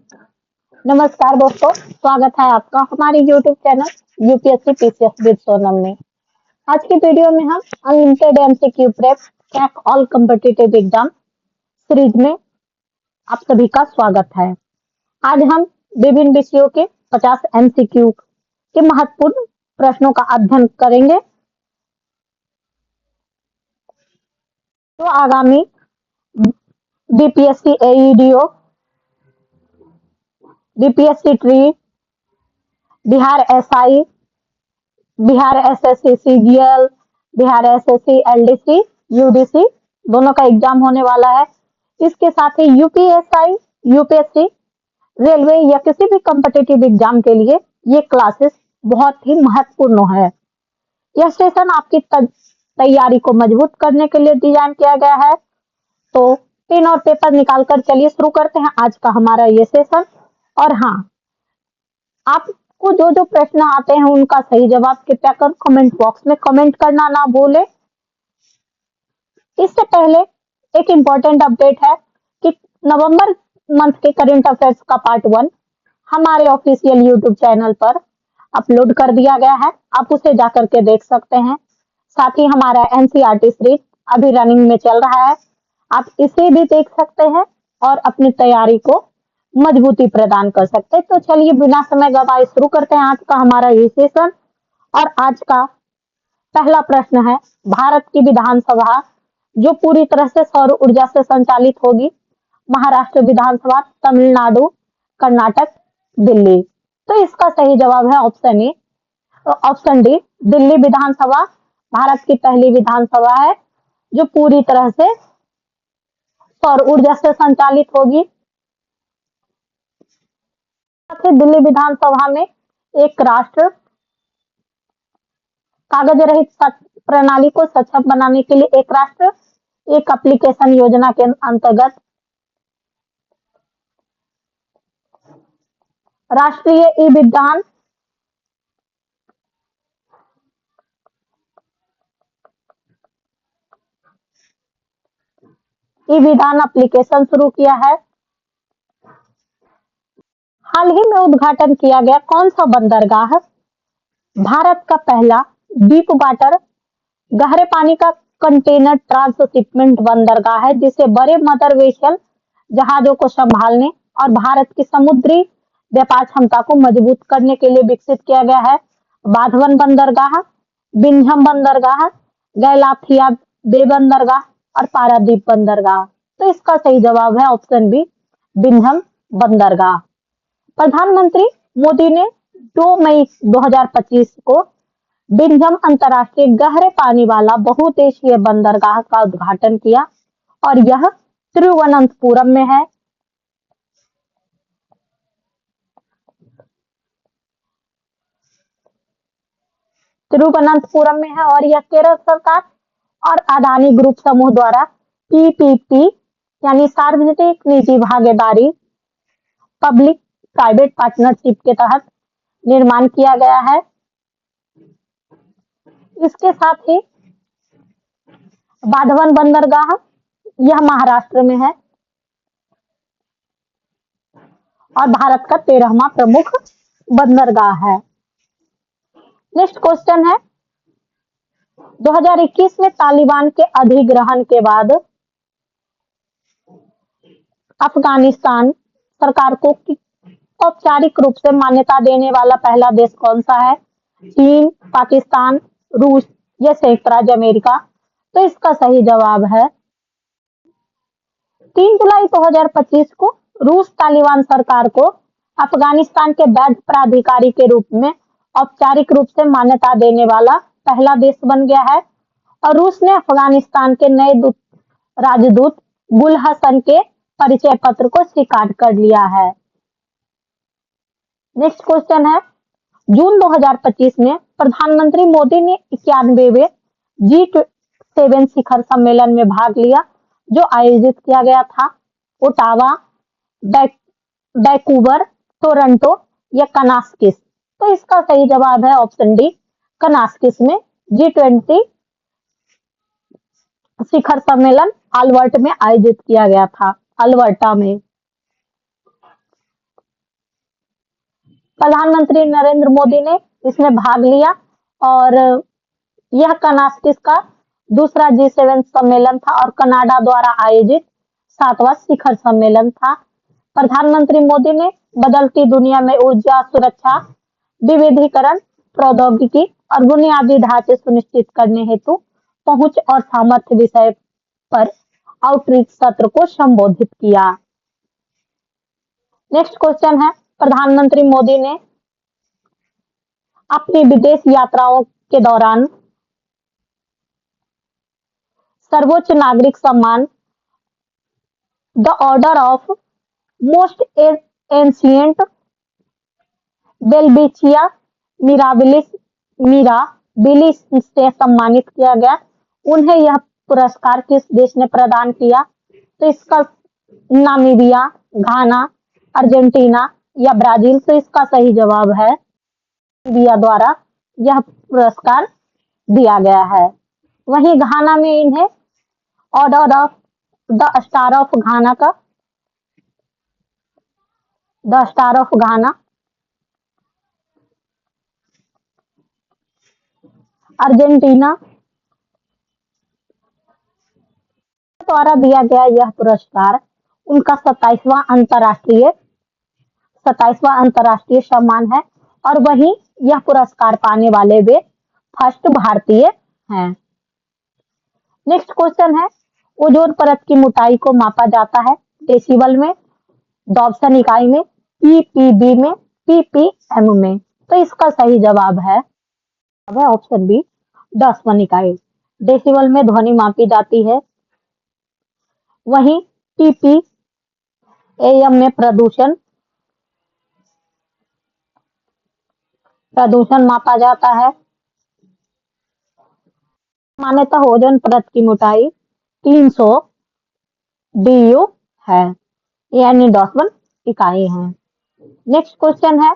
नमस्कार दोस्तों, स्वागत है आपका हमारे YouTube channel UPSC PCS with Sonam में। आज की वीडियो में हम unlimited MCQ prep crack all competitive exam series में आप सभी का स्वागत है। आज हम विभिन्न विषयों के 50 एमसीक्यू के महत्वपूर्ण प्रश्नों का अध्ययन करेंगे तो आगामी BPSC AEDO, BPSC TRE, Bihar SI, Bihar SSC CGL, Bihar SSC LDC, UDC दोनों का एग्जाम होने वाला है। इसके साथ ही यूपीएसआई, यूपीएससी, रेलवे या किसी भी कॉम्पिटिटिव एग्जाम के लिए ये क्लासेस बहुत ही महत्वपूर्ण है। यह सेशन आपकी तैयारी को मजबूत करने के लिए डिजाइन किया गया है। तो पेन और पेपर निकालकर चलिए शुरू करते हैं आज का हमारा ये सेशन। और हाँ, आपको जो जो प्रश्न आते हैं उनका सही जवाब कृपया कर कमेंट बॉक्स में कमेंट करना ना भूले। इससे पहले एक इम्पोर्टेंट अपडेट है कि नवंबर मंथ के करंट अफेयर्स का पार्ट 1 हमारे ऑफिशियल यूट्यूब चैनल पर अपलोड कर दिया गया है, आप उसे जाकर के देख सकते हैं। साथ ही हमारा एनसीईआरटी सीरीज अभी रनिंग में चल रहा है, आप इसे भी देख सकते हैं और अपनी तैयारी को मजबूती प्रदान कर सकते हैं। तो चलिए बिना समय गवाए शुरू करते हैं आज का हमारा ये सेशन। और आज का पहला प्रश्न है, भारत की विधानसभा जो पूरी तरह से सौर ऊर्जा से संचालित होगी, महाराष्ट्र विधानसभा, तमिलनाडु, कर्नाटक, दिल्ली। तो इसका सही जवाब है option A, option D, Delhi विधानसभा भारत की पहली विधानसभा है जो पूरी तरह से सौर ऊर्जा से संचालित होगी। दिल्ली विधानसभा में एक राष्ट्र कागज रहित प्रणाली को सक्षम बनाने के लिए एक राष्ट्र एक एप्लीकेशन योजना के अंतर्गत राष्ट्रीय ई विधान एप्लीकेशन शुरू किया है। हाल ही में उद्घाटन किया गया कौन सा बंदरगाह भारत का पहला डीप वाटर गहरे पानी का कंटेनर ट्रांसशिपमेंट बंदरगाह है, जिसे बड़े मदर वेसल जहाजों को संभालने और भारत की समुद्री व्यापार क्षमता को मजबूत करने के लिए विकसित किया गया है। बाधवन बंदरगाह, बिंझम बंदरगाह, गैलाथिया बे बंदरगाह और पारादीप बंदरगाह। तो इसका सही जवाब है ऑप्शन बी, बिंझम बंदरगाह। प्रधानमंत्री मोदी ने 2 मई 2025 को बिंझम अंतर्राष्ट्रीय गहरे पानी वाला बहुउद्देशीय बंदरगाह का उद्घाटन किया और यह तिरुवनंतपुरम में है। तिरुवनंतपुरम में है और यह केरल सरकार और अदानी ग्रुप समूह द्वारा पीपीपी यानी सार्वजनिक निजी भागीदारी पब्लिक प्राइवेट पार्टनरशिप के तहत निर्माण किया गया है। इसके साथ ही बाधवन बंदरगाह यह महाराष्ट्र में है और भारत का 13वां प्रमुख बंदरगाह है। नेक्स्ट क्वेश्चन है, 2021 में तालिबान के अधिग्रहण के बाद अफगानिस्तान सरकार को औपचारिक रूप से मान्यता देने वाला पहला देश कौन सा है? चीन, पाकिस्तान, रूस या संयुक्त राज्य अमेरिका। तो इसका सही जवाब है 3 जुलाई 2025 को रूस तालिबान सरकार को अफगानिस्तान के वैध प्राधिकारी के रूप में औपचारिक रूप से मान्यता देने वाला पहला देश बन गया है और रूस ने अफगानिस्तान के नए राजदूत गुल हसन के परिचय पत्र को स्वीकार कर लिया है। नेक्स्ट क्वेश्चन है, जून 2025 में प्रधानमंत्री मोदी ने 91वें G7 शिखर सम्मेलन में भाग लिया जो आयोजित किया गया था ओटावा, वैंकूवर, टोरंटो या कनास्किस। तो इसका सही जवाब है ऑप्शन डी, कनास्किस में G20 शिखर सम्मेलन अल्बर्ट में आयोजित किया गया था, अल्बर्टा में। प्रधानमंत्री नरेंद्र मोदी ने इसमें भाग लिया और यह कनास्टिस का दूसरा G7 सम्मेलन था और कनाडा द्वारा आयोजित 7वां शिखर सम्मेलन था। प्रधानमंत्री मोदी ने बदलती दुनिया में ऊर्जा सुरक्षा, विविधीकरण, प्रौद्योगिकी और बुनियादी ढांचे सुनिश्चित करने हेतु पहुंच और सामर्थ्य विषय पर आउटरीच सत्र को संबोधित किया। नेक्स्ट क्वेश्चन है, प्रधानमंत्री मोदी ने अपनी विदेश यात्राओं के दौरान सर्वोच्च नागरिक सम्मान the order of most ancient बेल्बिचिया मिराबिलिस से सम्मानित किया गया। उन्हें यह पुरस्कार किस देश ने प्रदान किया? तो इसका नामीबिया, घाना, अर्जेंटीना या ब्राजील। तो इसका सही जवाब है नामीबिया द्वारा यह पुरस्कार दिया गया है। वहीं घाना में इन्हें order of the star of Ghana, Argentina द्वारा दिया गया यह पुरस्कार उनका 27वां अंतर्राष्ट्रीय सम्मान है और वहीं यह पुरस्कार पाने वाले वे फर्स्ट भारतीय हैं। नेक्स्ट क्वेश्चन है, ओजोन परत की मोटाई को मापा जाता है डेसिबल में, डॉप्सन इकाई में, पीपीबी में, पीपीएम में। तो इसका सही जवाब है ऑप्शन बी, डॉप्सन इकाई। डेसिबल में ध्वनि मापी जाती है, वहीं पीपीएम में प्रदूषण मापा जाता है। मान्यता ओजोन परत की मोटाई 300 डीयू है, यानी डॉप्सन इकाई है। नेक्स्ट क्वेश्चन है,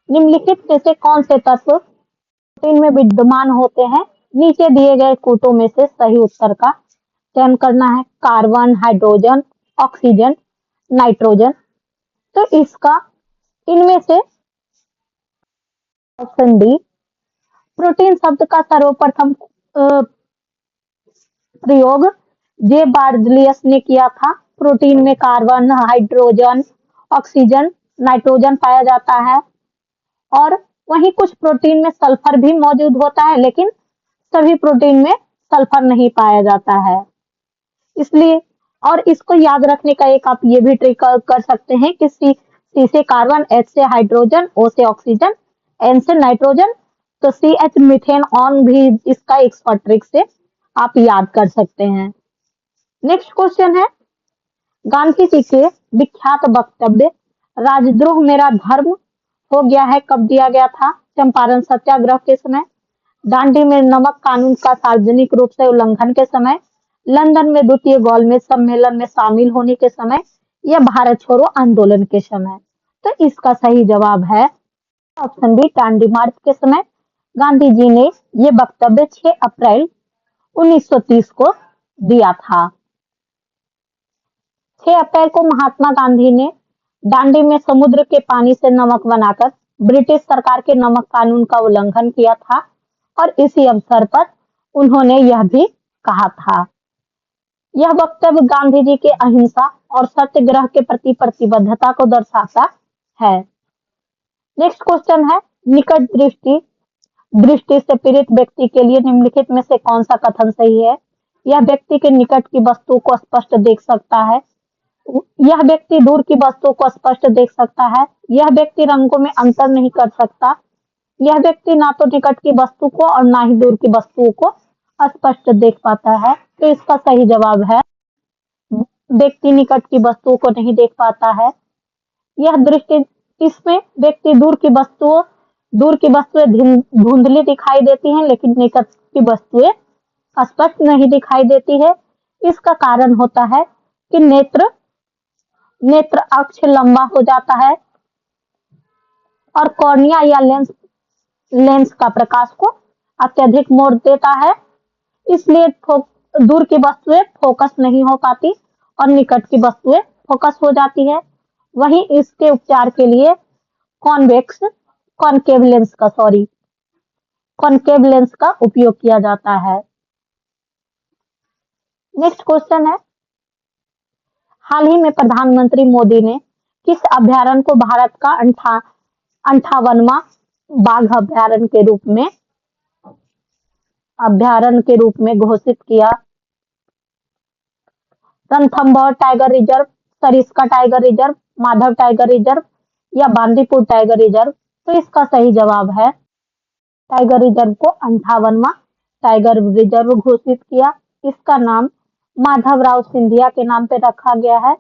निम्नलिखित में से कौन से तत्व प्रोटीन में विद्यमान होते हैं? नीचे दिए गए कूटों में से सही उत्तर का चयन करना है। Carbon, hydrogen, oxygen, nitrogen. तो इसका इनमें से ऑप्शन डी, प्रोटीन शब्द का सर्वप्रथम प्रयोग जे बार्जलियस ने किया था। प्रोटीन में कार्बन, हाइड्रोजन, ऑक्सीजन, नाइट्रोजन पाया जाता है और वहीं कुछ प्रोटीन में सल्फर भी मौजूद होता है, लेकिन सभी प्रोटीन में सल्फर नहीं पाया जाता है। इसलिए और इसको याद रखने का एक आप ये भी ट्रिक कर सकते हैं कि सी से कार्बन, H से हाइड्रोजन, O से ऑक्सीजन, N से नाइट्रोजन। तो CH मीथेन ऑन भी इसका एक शॉर्ट ट्रिक से आप याद कर सकते हैं। नेक्स्ट क्वेश्चन है, गांधी जी के विख्यात वक्तव्य राजद्रोह मेरा धर्म हो गया है कब दिया गया था? चंपारण सत्याग्रह के समय, दांडी में नमक कानून का सार्वजनिक रूप से उल्लंघन के समय, लंदन में द्वितीय गोलमेज सम्मेलन में शामिल होने के समय या भारत छोड़ो आंदोलन के समय। तो इसका सही जवाब है ऑप्शन बी, दांडी मार्च के समय। गांधी जी ने ये वक्तव्य 6 अप्रैल 1930 को दिया था। 6 अप्रैल को महात्मा गांधी ने दांडी में समुद्र के पानी से नमक बनाकर ब्रिटिश सरकार के नमक कानून का उल्लंघन किया था और इसी अवसर पर उन्होंने यह भी कहा था। यह वक्तव्य गांधी जी के अहिंसा और सत्याग्रह के प्रति प्रतिबद्धता को दर्शाता है। नेक्स्ट क्वेश्चन है, निकट दृष्टि से पीड़ित व्यक्ति के लिए निम्नलिखित में से कौन सा कथन सही है? यह व्यक्ति के निकट की वस्तु को स्पष्ट देख सकता है, यह व्यक्ति दूर की वस्तु को स्पष्ट देख सकता है, यह व्यक्ति रंगों में अंतर नहीं कर सकता, यह व्यक्ति ना तो निकट की वस्तु को और ना ही दूर की वस्तुओं को स्पष्ट देख पाता है। तो इसका सही जवाब है व्यक्ति निकट की वस्तुओं को नहीं देख पाता है। यह दृष्टि, इसमें व्यक्ति दूर की वस्तुएं धुंधली दिखाई देती हैं, लेकिन निकट की वस्तुएं स्पष्ट नहीं दिखाई देती है। इसका कारण होता है कि नेत्र अक्ष लंबा हो जाता है और कॉर्निया या लेंस का प्रकाश को अत्यधिक मोड़ देता है, इसलिए दूर की वस्तुएं फोकस नहीं हो पाती और निकट की वस्तुएं फोकस हो जाती है। वहीं इसके उपचार के लिए कॉन्वेक्स कॉनकेव लेंस का सॉरी कॉनकेव लेंस का उपयोग किया जाता है। नेक्स्ट क्वेश्चन है, हाल ही में प्रधानमंत्री मोदी ने किस अभ्यारण्य को भारत का 58वां बाघ अभ्यारण्य के रूप में घोषित किया? Ranthambore tiger reserve, Sariska tiger reserve, Madhav tiger reserve या बांदीपुर टाइगर रिजर्व? तो इसका सही जवाब है टाइगर रिजर्व को 58वां टाइगर रिजर्व घोषित किया। इसका नाम माधवराव सिंधिया के नाम पे रखा गया है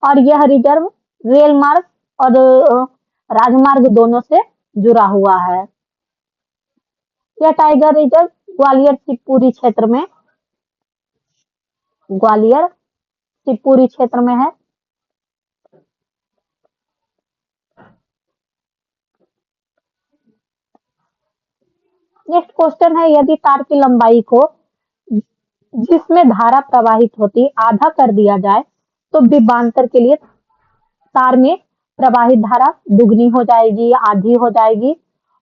और यह रिजर्व रेल मार्ग और राजमार्ग दोनों से जुड़ा हुआ है। यह टाइगर रिजर्व ग्वालियर शिवपुरी क्षेत्र में है। नेक्स्ट क्वेश्चन है, यदि तार की लंबाई को जिसमें धारा प्रवाहित होती आधा कर दिया जाए तो विभवांतर के लिए तार में प्रवाहित धारा दुगनी हो जाएगी या आधी हो जाएगी,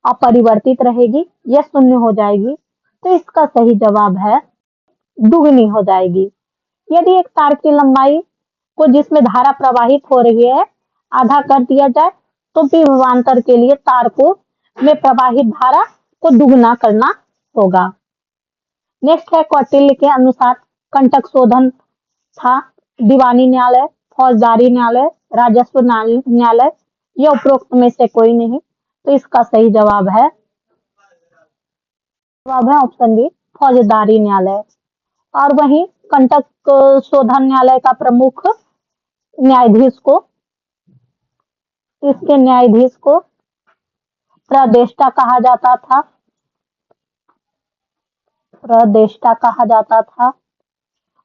अपरिवर्तित रहेगी या शून्य हो जाएगी? तो इसका सही जवाब है दुगनी हो जाएगी। यदि एक तार की लंबाई को जिसमें धारा प्रवाहित हो रही है आधा कर दिया जाए तो विभवांतर के लिए तार को में प्रवाहित धारा को दुगना करना होगा। नेक्स्ट है, कौटिल्य के अनुसार कंटक शोधन था दीवानी न्यायालय, फौजदारी न्यायालय, राजस्व न्यायालय या उपरोक्त में से कोई नहीं? तो इसका सही जवाब है ऑप्शन बी फौजदारी न्यायालय। और वहीं कंटक शोधन न्यायालय का प्रमुख न्यायाधीश को प्रदेष्टा कहा जाता था।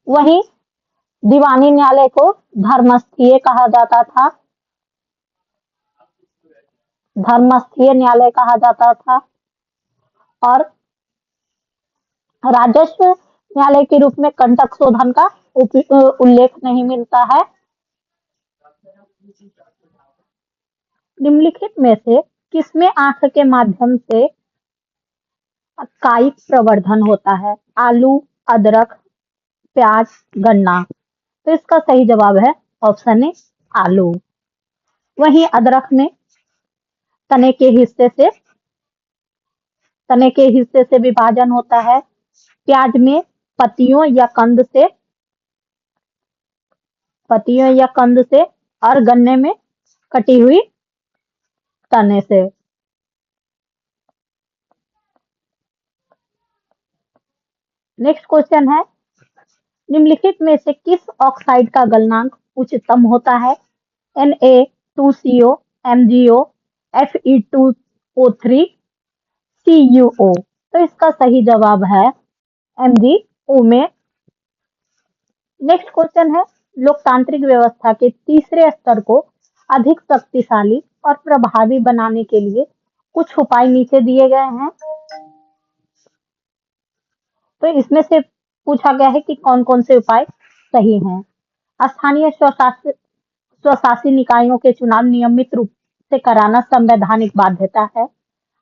वहीं दीवानी न्यायालय को धर्मस्थीय न्यायालय कहा जाता था और राजस्व न्यायालय के रूप में कंटक शोधन का उल्लेख नहीं मिलता है। निम्नलिखित में से किसमें आंख के माध्यम से कायिक प्रवर्धन होता है? आलू, अदरक, प्याज, गन्ना? तो इसका सही जवाब है ऑप्शन ए आलू। वहीं अदरक में तने के हिस्से से विभाजन होता है, प्याज में पत्तियों या कंद से और गन्ने में कटी हुई तने से। नेक्स्ट क्वेश्चन है, निम्नलिखित में से किस ऑक्साइड का गलनांक उच्चतम होता है? Na2CO, MgO, Fe2O3, CuO? तो इसका सही जवाब है MgO में। नेक्स्ट क्वेश्चन है, लोकतांत्रिक व्यवस्था के तीसरे स्तर को अधिक शक्तिशाली और प्रभावी बनाने के लिए कुछ उपाय नीचे दिए गए हैं। तो इसमें से पूछा गया है कि कौन कौन से उपाय सही हैं। स्थानीय स्वशासी निकायों के चुनाव नियमित रूप से कराना संवैधानिक बाध्यता है।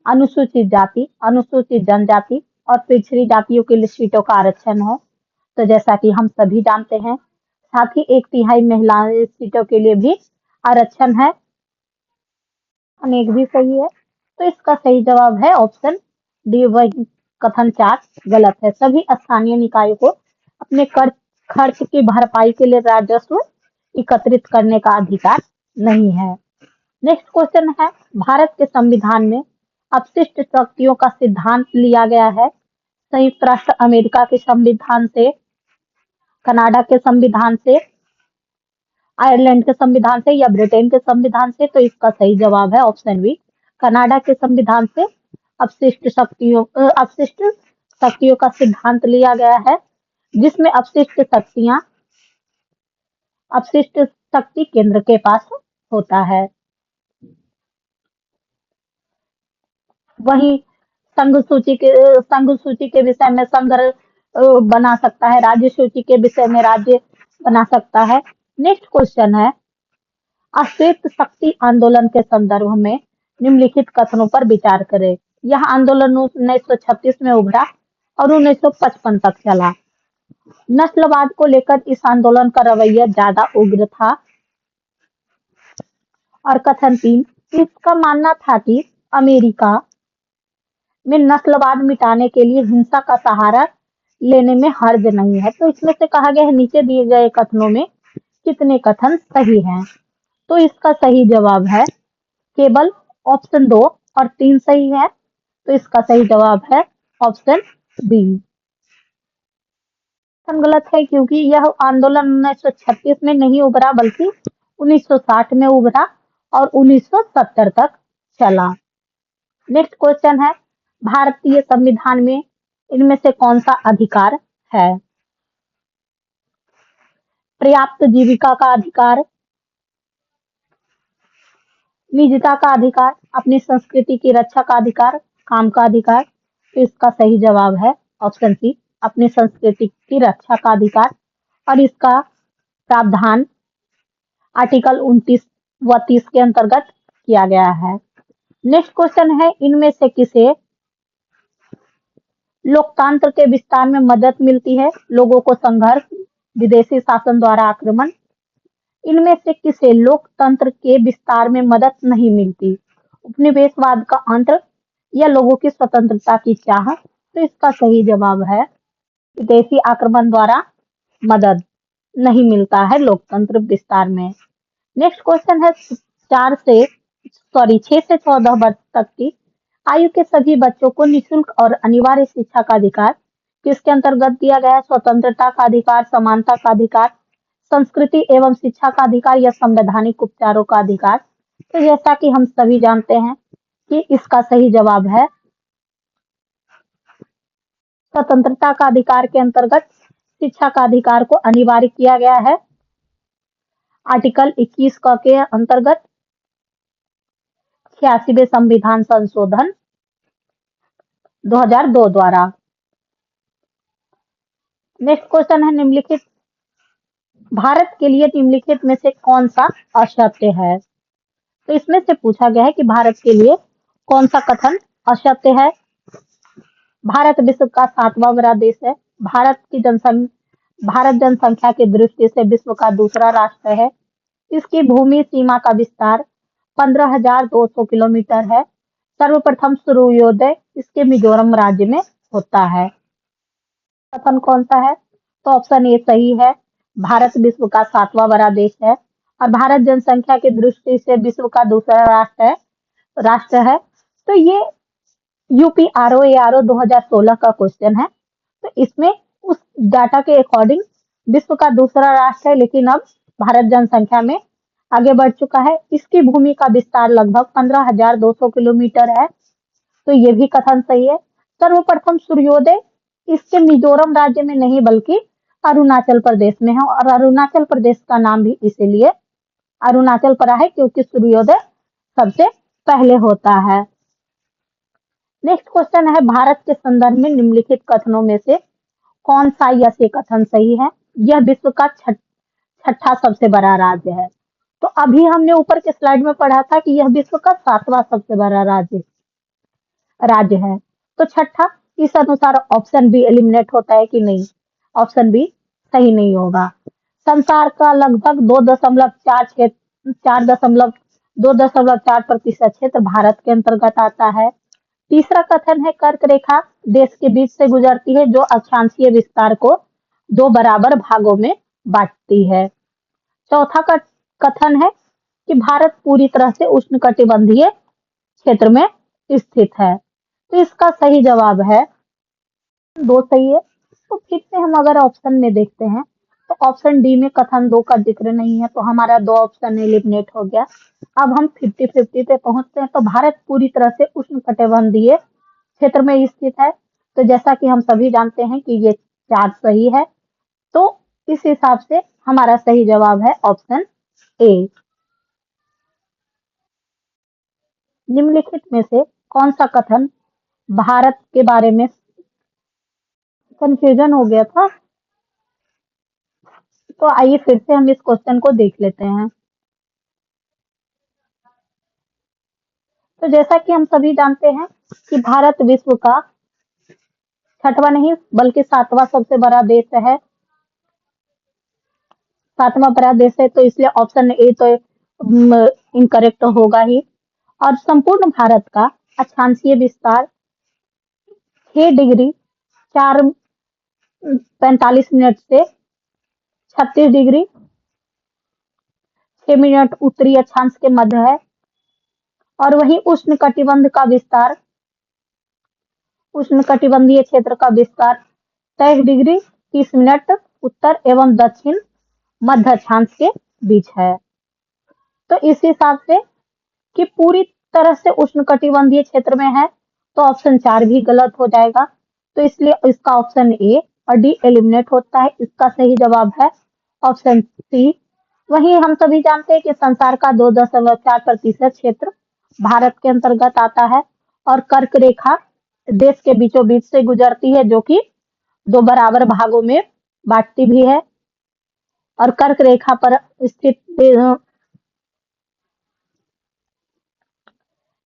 अनुसूचित जाति, अनुसूचित जनजाति और पिछड़ी जातियों के लिए सीटों का आरक्षण है, तो जैसा कि हम सभी जानते हैं। साथ ही 1/3 महिला सीटों के लिए भी आरक्षण है। अनेक भी सही है, तो इसका सही जवाब है ऑप्शन डी। वही कथन 4 गलत है। सभी स्थानीय निकायों को अपने खर्च की भरपाई के लिए राजस्व एकत्रित करने का अधिकार नहीं है। नेक्स्ट क्वेश्चन है, भारत के संविधान में अपशिष्ट शक्तियों का सिद्धांत लिया गया है संयुक्त राष्ट्र अमेरिका के संविधान से, कनाडा के संविधान से, आयरलैंड के संविधान से या ब्रिटेन के संविधान से? तो इसका सही जवाब है ऑप्शन बी कनाडा के संविधान से अपशिष्ट शक्तियों का सिद्धांत लिया गया है, जिसमें अपशिष्ट शक्ति केंद्र के पास होता है। वही संघ सूची के विषय में संघ बना सकता है, राज्य सूची के विषय में राज्य बना सकता है। नेक्स्ट क्वेश्चन है, अश्वेत शक्ति आंदोलन के संदर्भ में निम्नलिखित कथनों पर विचार करें। यह आंदोलन 1936 में उभरा और 1955 तक चला। नस्लवाद को लेकर इस आंदोलन का रवैया ज्यादा उग्र था। और कथन 3, इसका मानना था कि अमेरिका में नस्लवाद मिटाने के लिए हिंसा का सहारा लेने में हर्ज नहीं है। तो इसमें से कहा गया है नीचे दिए गए कथनों में कितने कथन सही हैं। तो इसका सही जवाब है केवल ऑप्शन 2 और 3 सही है। तो इसका सही जवाब है ऑप्शन बी। गलत है क्योंकि यह आंदोलन 1936 में नहीं उभरा बल्कि 1960 में उभरा और 1970 तक चला। नेक्स्ट क्वेश्चन है, भारतीय संविधान में इनमें से कौन सा अधिकार है? पर्याप्त जीविका का अधिकार, निजता का अधिकार, अपनी संस्कृति की रक्षा का अधिकार, काम का अधिकार। तो इसका सही जवाब है ऑप्शन सी, अपनी संस्कृति की रक्षा का अधिकार। और इसका प्रावधान आर्टिकल 29 व 30 के अंतर्गत किया गया है। नेक्स्ट क्वेश्चन है, इनमें से किसे लोकतंत्र के विस्तार में मदद मिलती है? लोगों को संघर्ष, विदेशी शासन द्वारा आक्रमण। इनमें से किसे लोकतंत्र के विस्तार में मदद नहीं मिलती? उपनिवेशवाद का अंत या लोगों की स्वतंत्रता की चाह। तो इसका सही जवाब है विदेशी आक्रमण द्वारा मदद नहीं मिलता है लोकतंत्र विस्तार में। नेक्स्ट क्वेश्चन है, 6 से 14 वर्ष तक की आयु के सभी बच्चों को निःशुल्क और अनिवार्य शिक्षा का अधिकार किसके अंतर्गत दिया गया है? स्वतंत्रता का अधिकार, समानता का अधिकार, संस्कृति एवं शिक्षा का अधिकार या संवैधानिक उपचारों का अधिकार। तो जैसा कि हम सभी जानते हैं कि इसका सही जवाब है स्वतंत्रता का अधिकार के अंतर्गत शिक्षा का अधिकार को अनिवार्य किया गया है आर्टिकल 21 के अंतर्गत 86वें संविधान संशोधन 2002 द्वारा। नेक्स्ट क्वेश्चन है, निम्नलिखित भारत के लिए निम्नलिखित में से कौन सा असत्य है? तो इसमें से पूछा गया है कि भारत के लिए कौन सा कथन असत्य है? भारत विश्व का 7वां बड़ा देश है। भारत जनसंख्या की दृष्टि से विश्व का दूसरा राष्ट्र है। इसकी भूमि सीमा का विस्तार 15,200 किलोमीटर है। सर्वप्रथम सूर्योदय इसके मिजोरम राज्य में होता है। कथन कौन सा है? तो ऑप्शन ए सही है, भारत विश्व का 7वां बड़ा देश है और भारत जनसंख्या की दृष्टि से विश्व का दूसरा राष्ट्र है। तो ये UPRO 2016 का क्वेश्चन है। तो इसमें उस डाटा के अकॉर्डिंग विश्व का दूसरा राष्ट्र है, लेकिन अब भारत जनसंख्या में आगे बढ़ चुका है। इसकी भूमि का विस्तार लगभग 15,200 किलोमीटर है। तो ये भी कथन सही है। सर्वप्रथम सूर्योदय इसके मिजोरम राज्य में नहीं बल्कि अरुणाचल प्रदेश में है और अरुणाचल प्रदेश का नाम भी इसीलिए अरुणाचल पड़ा है क्योंकि सूर्योदय सबसे पहले होता है। नेक्स्ट क्वेश्चन है, भारत के संदर्भ में निम्नलिखित कथनों में से कौन सा यह कथन सही है? यह विश्व का छठा सबसे बड़ा राज्य है। तो अभी हमने ऊपर के स्लाइड में पढ़ा था कि यह विश्व का 7वां सबसे बड़ा राज्य है। तो छठा, इस अनुसार ऑप्शन बी एलिमिनेट होता है कि नहीं? ऑप्शन बी सही नहीं होगा। संसार का लगभग 2.4% क्षेत्र भारत के अंतर्गत आता है। तीसरा कथन है, कर्क रेखा देश के बीच से गुजरती है जो अक्षांशीय विस्तार को 2 बराबर भागों में बांटती है। चौथा कथन है कि भारत पूरी तरह से उष्णकटिबंधीय क्षेत्र में स्थित है। तो इसका सही जवाब है 2 सही है। तो फिर से हम अगर ऑप्शन में देखते हैं तो ऑप्शन डी में कथन 2 का जिक्र नहीं है, तो हमारा 2 ऑप्शन एलिमिनेट हो गया। अब हम 50-50 पे पहुंचते हैं। तो भारत पूरी तरह से उष्णकटिबंधीय क्षेत्र में स्थित है। तो जैसा कि हम सभी जानते हैं कि ये 4 सही है। तो इस हिसाब से हमारा सही जवाब है ऑप्शन ए। निम्नलिखित में से कौन सा कथन भारत के बारे में कंफ्यूजन हो गया था? तो आइए फिर से हम इस क्वेश्चन को देख लेते हैं। तो जैसा कि हम सभी जानते हैं कि भारत विश्व का छठवां नहीं बल्कि सातवां सबसे बड़ा देश है, सातवां बड़ा देश है, तो इसलिए ऑप्शन ए तो इनकरेक्ट होगा ही। और संपूर्ण भारत का अक्षांशीय विस्तार 6 डिग्री 4:45 से 36 डिग्री 6 मिनट उत्तरी अक्षांश के मध्य है। और वहीं उष्णकटिबंधीय क्षेत्र का विस्तार 23 डिग्री 30 मिनट उत्तर एवं दक्षिण मध्य अक्षांश के बीच है। तो इस हिसाब से कि पूरी तरह से उष्णकटिबंधीय क्षेत्र में है, तो ऑप्शन 4 भी गलत हो जाएगा। तो इसलिए इसका ऑप्शन ए और डी एलिमिनेट होता है। इसका सही जवाब है ऑप्शन सी। वहीं हम सभी जानते हैं कि संसार का 2.4% क्षेत्र भारत के अंतर्गत आता है और कर्क रेखा देश के बीचों बीच से गुजरती है, जो कि 2 बराबर भागों में बांटती भी है। और कर्क रेखा पर स्थित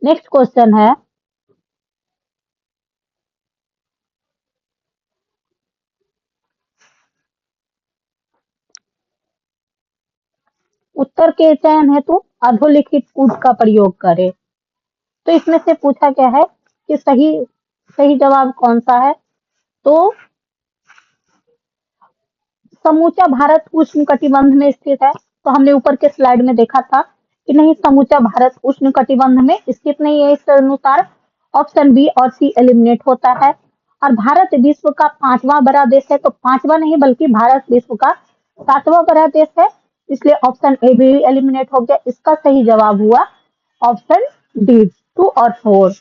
नेक्स्ट क्वेश्चन है, उत्तर के चयन हेतु अधोलिखित कूट का प्रयोग करें। तो इसमें से पूछा गया है कि सही सही जवाब कौन सा है। तो समूचा भारत उष्णकटिबंध में स्थित है। तो हमने ऊपर के स्लाइड में देखा था कि नहीं, समूचा भारत उष्णकटिबंध में स्थित नहीं है। इस अनुसार ऑप्शन बी और सी एलिमिनेट होता है। और भारत विश्व का 5वां बड़ा देश है, तो 5वां नहीं बल्कि भारत विश्व का 7वां बड़ा देश है, इसलिए ऑप्शन ए भी एलिमिनेट हो गया। इसका सही जवाब हुआ ऑप्शन डी 2 और 4।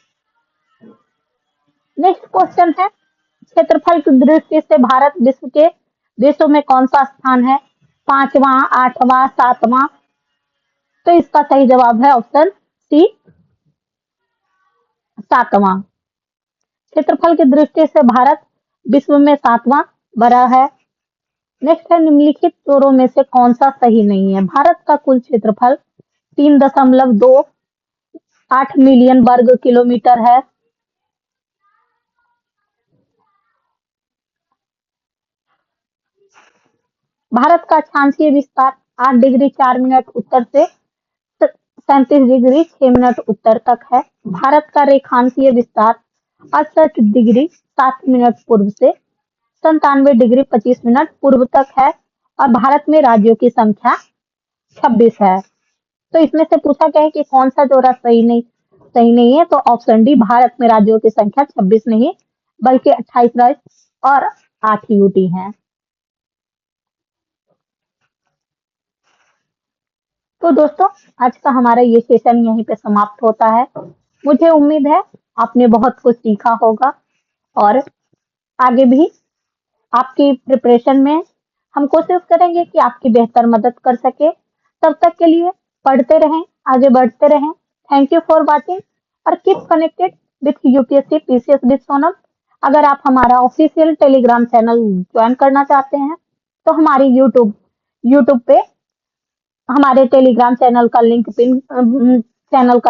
नेक्स्ट क्वेश्चन है, क्षेत्रफल की दृष्टि से भारत विश्व के देशों में कौन सा स्थान है, 5वां 8वां 7वां। तो इसका सही जवाब है ऑप्शन सी 7वां। क्षेत्रफल की दृष्टि से भारत विश्व में 7वां बड़ा है। नेक्स्ट है, निम्नलिखित चोरों में से कौन सा सही नहीं है। भारत का कुल क्षेत्रफल 3.28 मिलियन वर्ग किलोमीटर है। भारत का अक्षांशीय विस्तार 8 डिग्री 4 मिनट उत्तर से 37 डिग्री 6 मिनट उत्तर तक है। भारत का रेखांशीय विस्तार 68 डिग्री 7 मिनट पूर्व से 97 डिग्री 25 मिनट पूर्व तक है। और भारत में राज्यों की संख्या 26 है। तो इसमें से पूछा गया है कि कौन सा जोड़ा सही नहीं है। तो ऑप्शन डी, भारत में राज्यों की संख्या 26 नहीं बल्कि 28 राज्य और 8 यूटी हैं। तो दोस्तों, आज का हमारा ये सेशन यहीं पे समाप्त होता है। मुझे उम्मीद है आपने बहुत कुछ सीखा होगा और आगे भी आपकी प्रिपरेशन में हम कोशिश करेंगे कि आपकी बेहतर मदद कर सके। तब तक के लिए पढ़ते रहें, आगे बढ़ते रहें। थैंक यू फॉर वॉचिंग और keep connected with UPSC PCS with Sonam. अगर आप हमारा ऑफिशियल टेलीग्राम चैनल ज्वाइन करना चाहते हैं, तो हमारी यूट्यूब पे हमारे टेलीग्राम चैनल का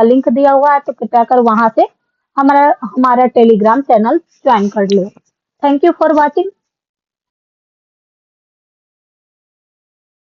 लिंक दिया हुआ है, तो कृपया कर वहां से हमारा टेलीग्राम चैनल ज्वाइन कर ले। Thank you for watching.